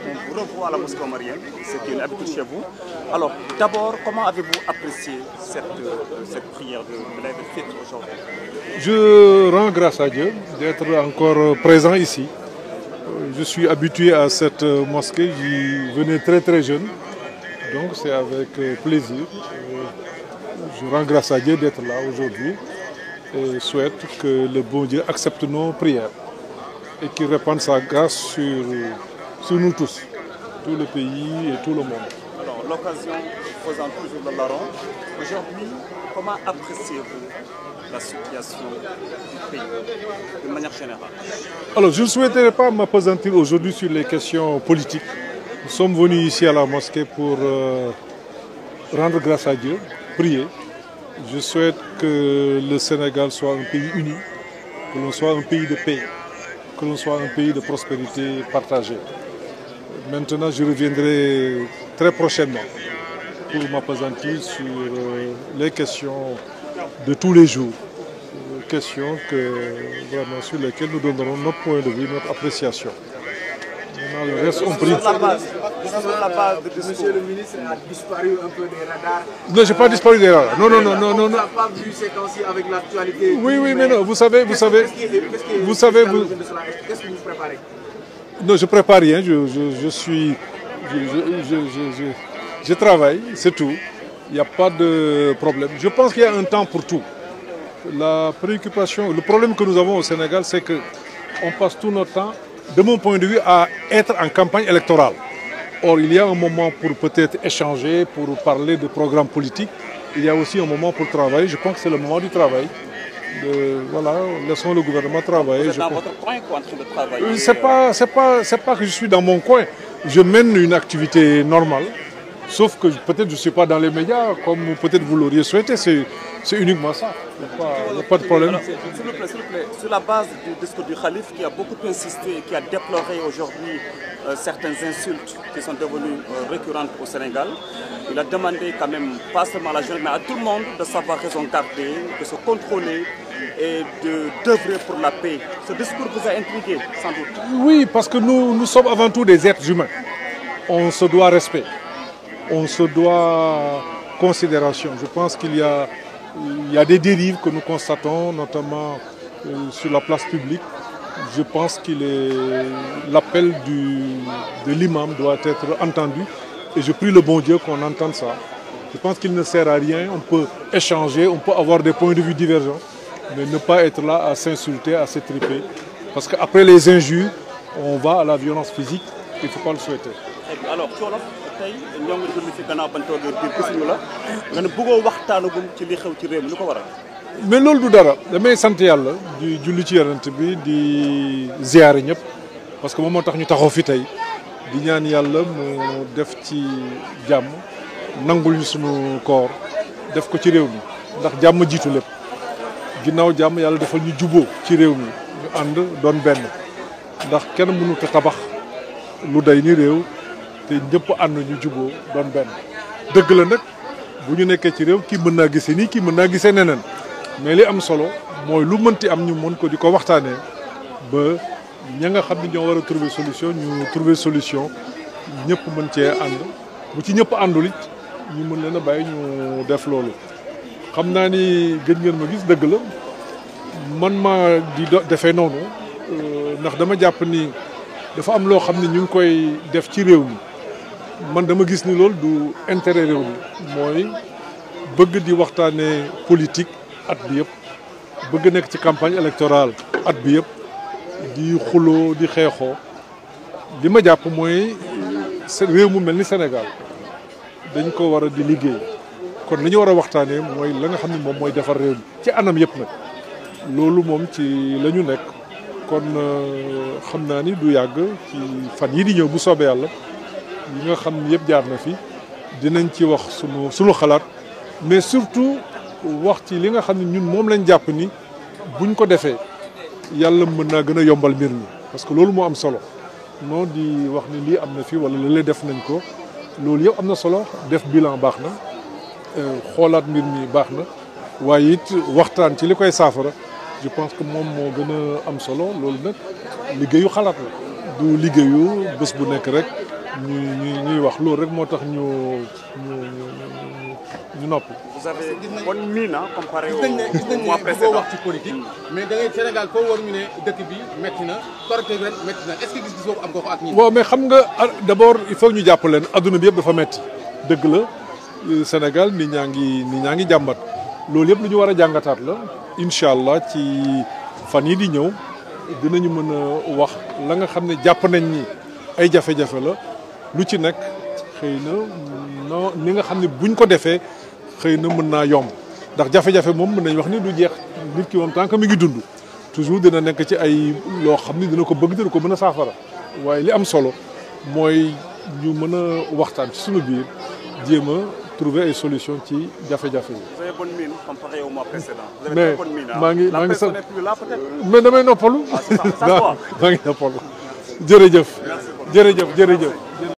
on vous revoit à la mosquée omarienne, c'est une habitude chez vous. Alors, d'abord, comment avez-vous apprécié cette prière de l'Aïd el-Fitr aujourd'hui? Je rends grâce à Dieu d'être encore présent ici. Je suis habitué à cette mosquée, j'y venais très jeune, donc c'est avec plaisir. Je rends grâce à Dieu d'être là aujourd'hui et souhaite que le bon Dieu accepte nos prières et qu'il répande sa grâce sur nous tous, tout le pays et tout le monde. Alors, l'occasion faisant toujours le larron, aujourd'hui, comment appréciez-vous la situation du pays, de manière générale? Alors, je ne souhaiterais pas m'appesantir aujourd'hui sur les questions politiques. Nous sommes venus ici à la mosquée pour rendre grâce à Dieu, prier. Je souhaite que le Sénégal soit un pays uni, que l'on soit un pays de paix, que l'on soit un pays de prospérité partagée. Maintenant, je reviendrai très prochainement pour m'appesantir sur les questions de tous les jours, questions sur lesquelles nous donnerons notre point de vue, notre appréciation. Maintenant, le reste, on prie. Monsieur le ministre a disparu un peu des radars. Non, je n'ai pas disparu des radars. Non. On n'a pas vu ces temps-ci avec l'actualité. Oui, mais non, vous savez. Qu'est-ce que vous préparez? Non, je prépare rien. Je travaille, c'est tout. Il n'y a pas de problème. Je pense qu'il y a un temps pour tout. La préoccupation, le problème que nous avons au Sénégal, c'est qu'on passe tout notre temps, de mon point de vue, à être en campagne électorale. Or, il y a un moment pour peut-être échanger, pour parler de programmes politiques. Il y a aussi un moment pour travailler. Je pense que c'est le moment du travail. Voilà, laissons le gouvernement travailler. Vous êtes dans votre coin en train de travailler? C'est pas que je suis dans mon coin. Je mène une activité normale. Sauf que peut-être je ne suis pas dans les médias, comme peut-être vous l'auriez souhaité. C'est uniquement ça. Il n'y a pas de problème. S'il vous plaît, sur la base du discours du Khalif qui a beaucoup insisté et qui a déploré aujourd'hui certaines insultes qui sont devenues récurrentes au Sénégal, il a demandé quand même, pas seulement à la jeunesse, mais à tout le monde de savoir raison garder, de se contrôler et d'œuvrer pour la paix. Ce discours vous a intrigué, sans doute? Oui, parce que nous sommes avant tout des êtres humains. On se doit respect. On se doit considération. Je pense qu'il y a des dérives que nous constatons, notamment sur la place publique. Je pense que l'appel de l'imam doit être entendu et je prie le bon Dieu qu'on entende ça. Je pense qu'il ne sert à rien, on peut échanger, on peut avoir des points de vue divergents, mais ne pas être là à s'insulter, à s'étriper. Parce qu'après les injures, on va à la violence physique, il ne faut pas le souhaiter. Alors, tey ñoo ngi dund fi gannaaw bañ toogee biir gisuñu la nga ne bëggoo waxtaanagum ci li xew ci réew mi lu ko waral. mais loolu du dara damay sant yàlla di julli ci yonent bi di ziyaare ñëpp parce que moom moo tax ñu taxaw fi tey di ñaan yàlla mu def ci jàmm nangul ñu sunu koor def ko ci réew mi ndax jàmm jiitu lépp ginnaaw jàmm yàlla defal ñu juboo ci réew mi ñu ànd doon benn ndax kenn mënut a tabax lu day ni réew te ñëpp ànd ñu juboo doon benn dëgg la nag bu ñu nekkee ci réew kii mën naa gisee nii kii mën naa gisee neneen mais li am solo mooy lu mënti am ñu mën ko di ko waxtaanee ba ña nga xam ne ñoo war a trouver solution ñu trouver solution ñëpp mën cee ànd bu ci ñëpp àndul it ñu mën leen a bàyyi ñu def loolu. xam naa ni gën ngeen ma gis dëgg la man ma di defee noonu ndax dama jàpp ni dafa am loo xam ne ñu ngi koy def ci réew mi. man dama gis ni loolu du intérêt réew mi mooy bëgg di waxtaanee politique at bi yëpp bëgg nekk ci campagne électorale at bi yëpp di xuloo di xeexoo li ma jàpp mooy réew mu mel ni Sénégal dañ ko war a di liggéey kon li ñu war a waxtaanee mooy la nga xam ne moom mooy defar réew mi ci anam yëpp nag loolu moom ci la ñu nekk kon xam naa ni du yàgg ci fan yi di ñëw bu soobee yàlla yi nga xam ne yëpp jaar na fi dinañ ci wax sunu xalaat mais surtout wax ci li nga xam ne ñun moom lañ jàpp ni buñ ko defee yàlla mën naa gën a yombal mbir mi parce que loolu moo am solo non di wax ni lii am na fi wala lële def nañ ko loolu yëpp am na solo def bilan baax na xoolaat mbir mi baax na waaye it waxtaan ci li koy saafara je pense que moom moo gën a am solo loolu nag liggéeyu xalaat la du liggéeyu bés bu nekk rek ñuy wax loolu rek moo tax ñu nopp. vous avez bonne mine comparé au mois gis précédent. wax ci politique mais da ngay Sénégal foo war ñu ne dëkk bi métti na Korité ren métti na est-ce que gis-gis boobu am nga ko ak ñi. waaw mais xam nga d'abord il faut ñu jàpp leen adduna bi yëpp dafa métti dëgg la Sénégal nit ñaa ngi jàmbat loolu yëpp lu ñu war a jàngataat la incha allah ci fan yi di ñëw dinañu mën a wax la nga xam ne jàpp nañ ni ay jafe-jafe la lu ci nekk xëy na non ni nga xam ne buñ ko defee xëy na mën naa yomb ndax jafe-jafe moom mën nañ wax ni du jeex nit ki moom tant que mi ngi dund toujours dina nekk ci ay loo xam ni dina ko bëgg dina ko mën a saafara waaye li am solo mooy ñu mën a waxtaan ci suñu biir jéem a trouver ay solutions ci jafe-jafe yi. Vous avez bonne mine comparé au mois précédent. Vous avez mais très bonne mine. maa ngi La personne n'est plus là peut-être. mais damay noppalu. Ah, ça se voit. maa ngi noppalu jërëjëf. jërëjëf.